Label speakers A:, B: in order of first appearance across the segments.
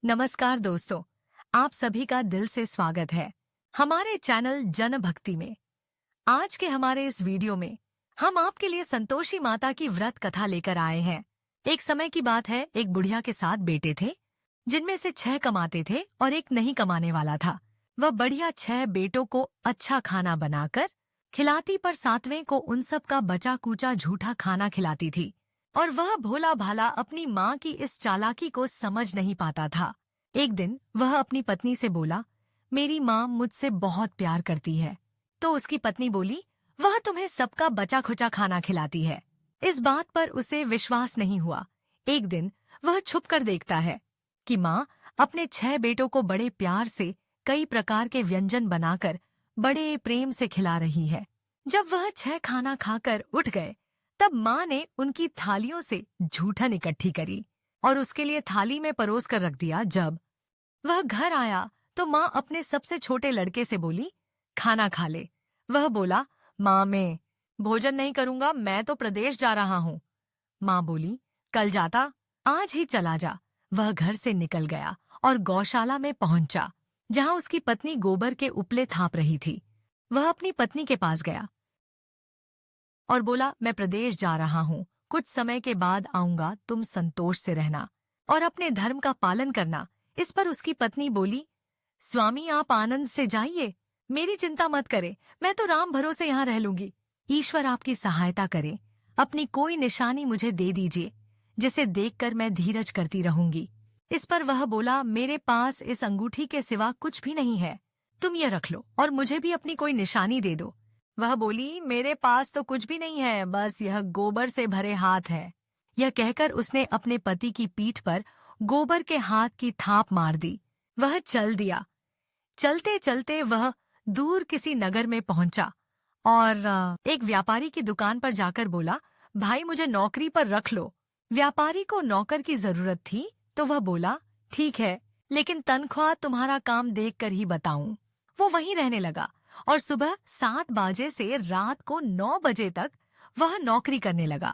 A: नमस्कार दोस्तों, आप सभी का दिल से स्वागत है हमारे चैनल जन भक्ति में। आज के हमारे इस वीडियो में हम आपके लिए संतोषी माता की व्रत कथा लेकर आए हैं। एक समय की बात है, एक बुढ़िया के 7 बेटे थे, जिनमें से 6 कमाते थे और एक नहीं कमाने वाला था। वह बढ़िया 6 बेटों को अच्छा खाना बनाकर खिलाती, पर 7वें को उन सब का बचा कूचा झूठा खाना खिलाती थी। और वह भोला भाला अपनी माँ की इस चालाकी को समझ नहीं पाता था। एक दिन वह अपनी पत्नी से बोला, मेरी माँ मुझसे बहुत प्यार करती है। तो उसकी पत्नी बोली, वह तुम्हें सबका बचा खुचा खाना खिलाती है। इस बात पर उसे विश्वास नहीं हुआ। एक दिन वह छुप कर देखता है कि माँ अपने 6 बेटों को बड़े प्यार से कई प्रकार के व्यंजन बनाकर बड़े प्रेम से खिला रही है। जब वह 6 खाना खाकर उठ गए, तब माँ ने उनकी थालियों से जूठन इकट्ठी करी और उसके लिए थाली में परोस कर रख दिया। जब वह घर आया तो माँ अपने सबसे छोटे लड़के से बोली, खाना खा ले। वह बोला, माँ मैं भोजन नहीं करूंगा, मैं तो प्रदेश जा रहा हूँ। माँ बोली, कल जाता, आज ही चला जा। वह घर से निकल गया और गौशाला में पहुंचा, जहाँ उसकी पत्नी गोबर के उपले थाप रही थी। वह अपनी पत्नी के पास गया और बोला, मैं प्रदेश जा रहा हूँ, कुछ समय के बाद आऊंगा, तुम संतोष से रहना और अपने धर्म का पालन करना। इस पर उसकी पत्नी बोली, स्वामी आप आनंद से जाइए, मेरी चिंता मत करे, मैं तो राम भरोसे यहाँ रह लूंगी। ईश्वर आपकी सहायता करे, अपनी कोई निशानी मुझे दे दीजिए, जिसे देखकर मैं धीरज करती रहूंगी। इस पर वह बोला, मेरे पास इस अंगूठी के सिवा कुछ भी नहीं है, तुम ये रख लो और मुझे भी अपनी कोई निशानी दे दो। वह बोली, मेरे पास तो कुछ भी नहीं है, बस यह गोबर से भरे हाथ है। यह कहकर उसने अपने पति की पीठ पर गोबर के हाथ की थाप मार दी। वह चल दिया। चलते चलते वह दूर किसी नगर में पहुंचा और एक व्यापारी की दुकान पर जाकर बोला, भाई मुझे नौकरी पर रख लो। व्यापारी को नौकर की जरूरत थी, तो वह बोला, ठीक है, लेकिन तनख्वाह तुम्हारा काम देखकर ही बताऊं। वो वहीं रहने लगा और सुबह 7 बजे से रात को 9 बजे तक वह नौकरी करने लगा।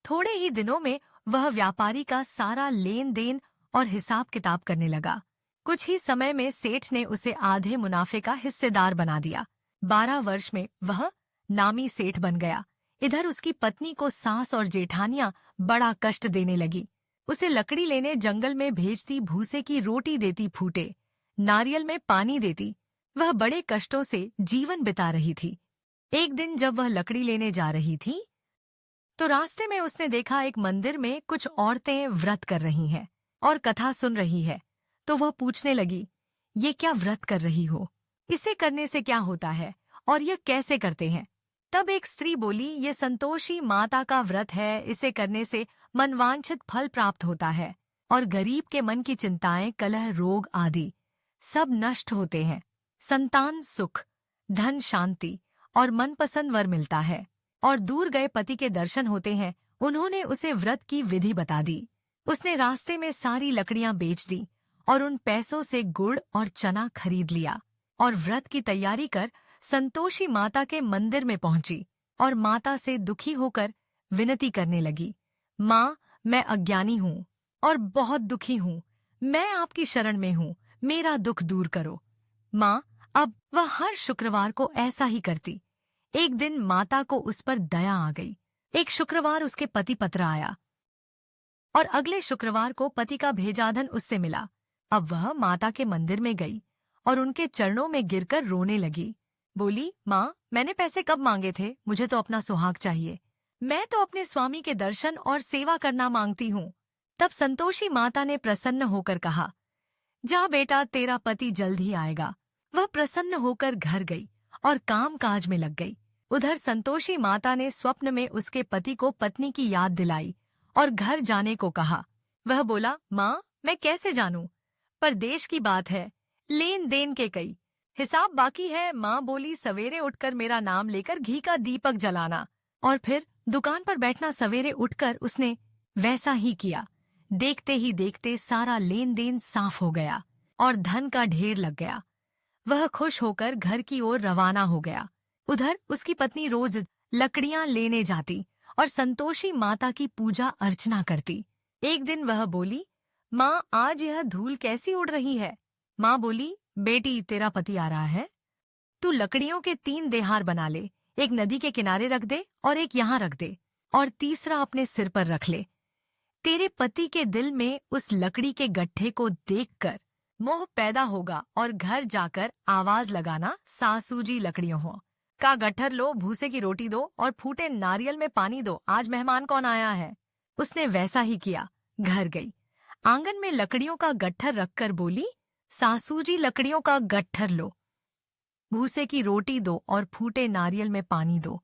A: थोड़े ही दिनों में वह व्यापारी का सारा लेन देन और हिसाब किताब करने लगा। कुछ ही समय में सेठ ने उसे आधे मुनाफे का हिस्सेदार बना दिया। 12 वर्ष में वह नामी सेठ बन गया। इधर उसकी पत्नी को सास और जेठानियां बड़ा कष्ट देने लगी। उसे लकड़ी लेने जंगल में भेजती, भूसे की रोटी देती, फूटे नारियल में पानी देती। वह बड़े कष्टों से जीवन बिता रही थी। एक दिन जब वह लकड़ी लेने जा रही थी, तो रास्ते में उसने देखा एक मंदिर में कुछ औरतें व्रत कर रही हैं और कथा सुन रही है। तो वह पूछने लगी, ये क्या व्रत कर रही हो? इसे करने से क्या होता है और यह कैसे करते हैं? तब एक स्त्री बोली, ये संतोषी माता का व्रत है, इसे करने से मनवांछित फल प्राप्त होता है और गरीब के मन की चिंताएं, कलह, रोग आदि सब नष्ट होते हैं। संतान सुख, धन, शांति और मनपसंद वर मिलता है और दूर गए पति के दर्शन होते हैं। उन्होंने उसे व्रत की विधि बता दी। उसने रास्ते में सारी लकड़ियां बेच दी और उन पैसों से गुड़ और चना खरीद लिया और व्रत की तैयारी कर संतोषी माता के मंदिर में पहुंची और माता से दुखी होकर विनती करने लगी, माँ मैं अज्ञानी हूँ और बहुत दुखी हूँ, मैं आपकी शरण में हूँ, मेरा दुख दूर करो। माँ अब वह हर शुक्रवार को ऐसा ही करती। एक दिन माता को उस पर दया आ गई। एक शुक्रवार उसके पति पत्र आया और अगले शुक्रवार को पति का भेजा धन उससे मिला। अब वह माता के मंदिर में गई और उनके चरणों में गिरकर रोने लगी। बोली, माँ मैंने पैसे कब मांगे थे? मुझे तो अपना सुहाग चाहिए। मैं तो अपने स्वामी के दर्शन और सेवा करना मांगती हूँ। तब संतोषी माता ने प्रसन्न होकर कहा, जा बेटा, तेरा पति जल्द ही आएगा। वह प्रसन्न होकर घर गई और काम काज में लग गई। उधर संतोषी माता ने स्वप्न में उसके पति को पत्नी की याद दिलाई और घर जाने को कहा। वह बोला, माँ मैं कैसे जानूं? परदेश की बात है, लेन देन के कई हिसाब बाकी है। माँ बोली, सवेरे उठकर मेरा नाम लेकर घी का दीपक जलाना और फिर दुकान पर बैठना। सवेरे उठकर उसने वैसा ही किया। देखते ही देखते सारा लेन देन साफ हो गया और धन का ढेर लग गया। वह खुश होकर घर की ओर रवाना हो गया। उधर उसकी पत्नी रोज लकड़ियां लेने जाती और संतोषी माता की पूजा अर्चना करती। एक दिन वह बोली, माँ, आज यह धूल कैसी उड़ रही है? माँ बोली, बेटी तेरा पति आ रहा है। तू लकड़ियों के 3 देहार बना ले, एक नदी के किनारे रख दे और एक यहाँ रख दे और तीसरा अपने सिर पर रख ले। तेरे पति के दिल में उस लकड़ी के गट्ठे को देखकर मोह पैदा होगा और घर जाकर आवाज लगाना, सासू जी लकड़ियों हो का गट्ठर लो, भूसे की रोटी दो और फूटे नारियल में पानी दो, आज मेहमान कौन आया है। उसने वैसा ही किया। घर गई, आंगन में लकड़ियों का गट्ठर रखकर बोली, सासू जी लकड़ियों का गट्ठर लो, भूसे की रोटी दो और फूटे नारियल में पानी दो,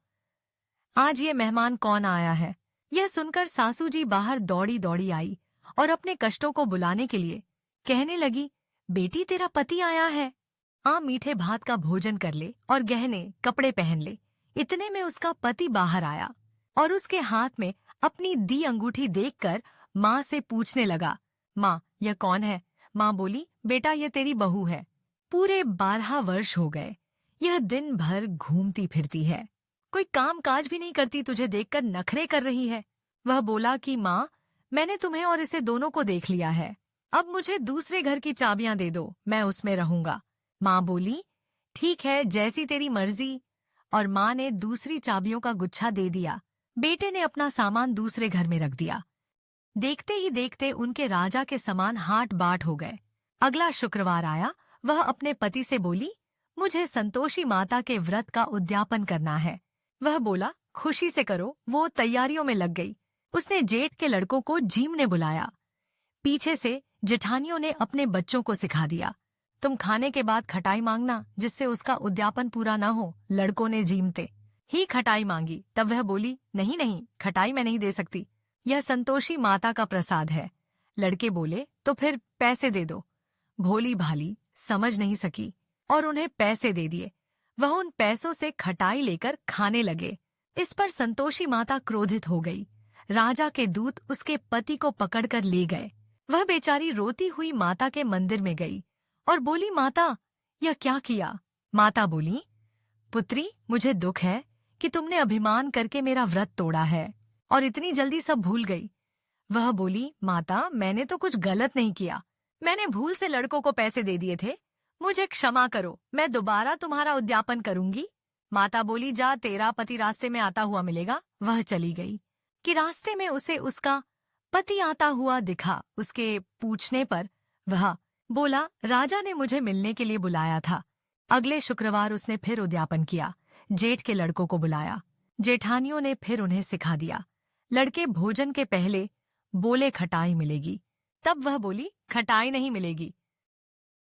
A: आज ये मेहमान कौन आया है। यह सुनकर सासू जी बाहर दौड़ी दौड़ी आई और अपने कष्टों को बुलाने के लिए कहने लगी, बेटी तेरा पति आया है, आ मीठे भात का भोजन कर ले और गहने कपड़े पहन ले। इतने में उसका पति बाहर आया और उसके हाथ में अपनी दी अंगूठी देखकर माँ से पूछने लगा, माँ यह कौन है? माँ बोली, बेटा ये तेरी बहू है, पूरे 12 वर्ष हो गए, यह दिन भर घूमती फिरती है, कोई काम काज भी नहीं करती, तुझे देखकर नखरे कर रही है। वह बोला कि माँ, मैंने तुम्हें और इसे दोनों को देख लिया है, अब मुझे दूसरे घर की चाबियां दे दो, मैं उसमें रहूंगा। माँ बोली, ठीक है, जैसी तेरी मर्जी। और माँ ने दूसरी चाबियों का गुच्छा दे दिया। बेटे ने अपना सामान दूसरे घर में रख दिया। देखते ही देखते उनके राजा के समान हाट बाट हो गए। अगला शुक्रवार आया, वह अपने पति से बोली, मुझे संतोषी माता के व्रत का उद्यापन करना है। वह बोला, खुशी से करो। वो तैयारियों में लग गई। उसने जेठ के लड़कों को जीम ने बुलाया। पीछे से जेठानियों ने अपने बच्चों को सिखा दिया, तुम खाने के बाद खटाई मांगना, जिससे उसका उद्यापन पूरा न हो। लड़कों ने जीमते ही खटाई मांगी। तब वह बोली, नहीं नहीं, खटाई मैं नहीं दे सकती, यह संतोषी माता का प्रसाद है। लड़के बोले, तो फिर पैसे दे दो। भोली भाली समझ नहीं सकी और उन्हें पैसे दे दिए। वह उन पैसों से खटाई लेकर खाने लगे। इस पर संतोषी माता क्रोधित हो गई। राजा के दूत उसके पति को पकड़कर ले गए। वह बेचारी रोती हुई माता के मंदिर में गई और बोली, माता यह क्या किया? माता बोली, पुत्री मुझे दुख है कि तुमने अभिमान करके मेरा व्रत तोड़ा है और इतनी जल्दी सब भूल गई। वह बोली, माता मैंने तो कुछ गलत नहीं किया, मैंने भूल से लड़कों को पैसे दे दिए थे, मुझे क्षमा करो, मैं दोबारा तुम्हारा उद्यापन करूंगी। माता बोली, जा, तेरा पति रास्ते में आता हुआ मिलेगा। वह चली गई कि रास्ते में उसे उसका पति आता हुआ दिखा। उसके पूछने पर वह बोला, राजा ने मुझे मिलने के लिए बुलाया था। अगले शुक्रवार उसने फिर उद्यापन किया। जेठ के लड़कों को बुलाया। जेठानियों ने फिर उन्हें सिखा दिया। लड़के भोजन के पहले बोले, खटाई मिलेगी। तब वह बोली, खटाई नहीं मिलेगी।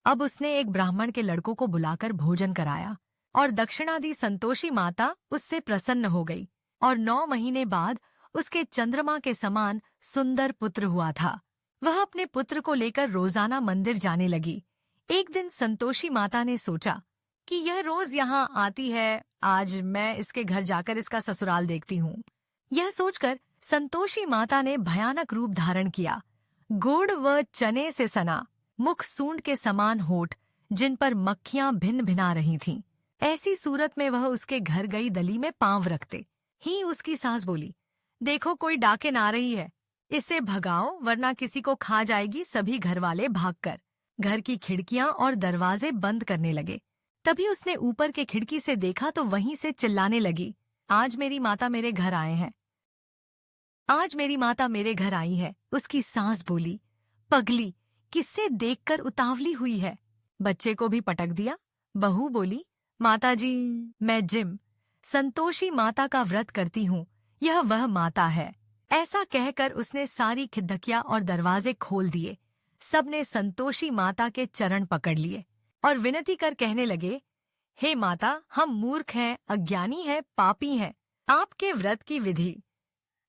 A: अब उसने एक ब्राह्मण के लड़कों को बुलाकर भोजन कराया और दक्षिणा दी। संतोषी माता उससे प्रसन्न हो गई और 9 महीने बाद उसके चंद्रमा के समान सुंदर पुत्र हुआ था। वह अपने पुत्र को लेकर रोजाना मंदिर जाने लगी। एक दिन संतोषी माता ने सोचा कि यह रोज यहाँ आती है, आज मैं इसके घर जाकर इसका ससुराल देखती हूँ। यह सोचकर संतोषी माता ने भयानक रूप धारण किया। गुड़ व चने से सना, मुख सूंड के समान होठ, जिन पर मक्खियां भिन भिना रही थीं। ऐसी सूरत में वह उसके घर गई। दली में पांव रखते ही उसकी सास बोली, देखो कोई डाकिन आ रही है, इसे भगाओ वरना किसी को खा जाएगी। सभी घरवाले भागकर घर की खिड़कियां और दरवाजे बंद करने लगे। तभी उसने ऊपर के खिड़की से देखा तो वहीं से चिल्लाने लगी, आज मेरी माता मेरे घर आए हैं, आज मेरी माता मेरे घर आई है। उसकी सास बोली, पगली किससे देखकर उतावली हुई है? बच्चे को भी पटक दिया। बहू बोली, माताजी मैं जिम संतोषी माता का व्रत करती हूँ, यह वह माता है। ऐसा कहकर उसने सारी खिड़कियां और दरवाजे खोल दिए। सबने संतोषी माता के चरण पकड़ लिए और विनती कर कहने लगे, हे माता, हम मूर्ख हैं, अज्ञानी हैं, पापी हैं। आपके व्रत की विधि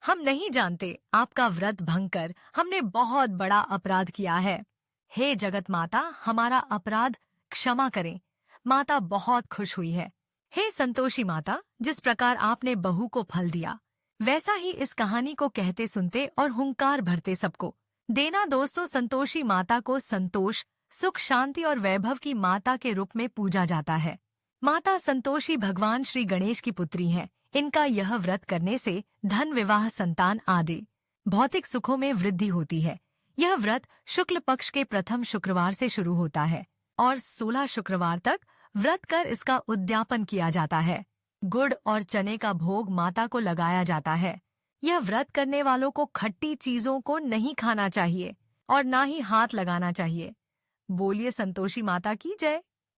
A: हम नहीं जानते। आपका व्रत भंग कर हमने बहुत बड़ा अपराध किया है। हे जगत माता, हमारा अपराध क्षमा करें। माता बहुत खुश हुई है। हे संतोषी माता, जिस प्रकार आपने बहू को फल दिया, वैसा ही इस कहानी को कहते सुनते और हुंकार भरते सबको देना। दोस्तों, संतोषी माता को संतोष, सुख, शांति और वैभव की माता के रूप में पूजा जाता है। माता संतोषी भगवान श्री गणेश की पुत्री हैं। इनका यह व्रत करने से धन, विवाह, संतान आदि भौतिक सुखों में वृद्धि होती है। यह व्रत शुक्ल पक्ष के प्रथम शुक्रवार से शुरू होता है और 16 शुक्रवार तक व्रत कर इसका उद्यापन किया जाता है। गुड़ और चने का भोग माता को लगाया जाता है। यह व्रत करने वालों को खट्टी चीजों को नहीं खाना चाहिए और ना ही हाथ लगाना चाहिए। बोलिए संतोषी माता की जय।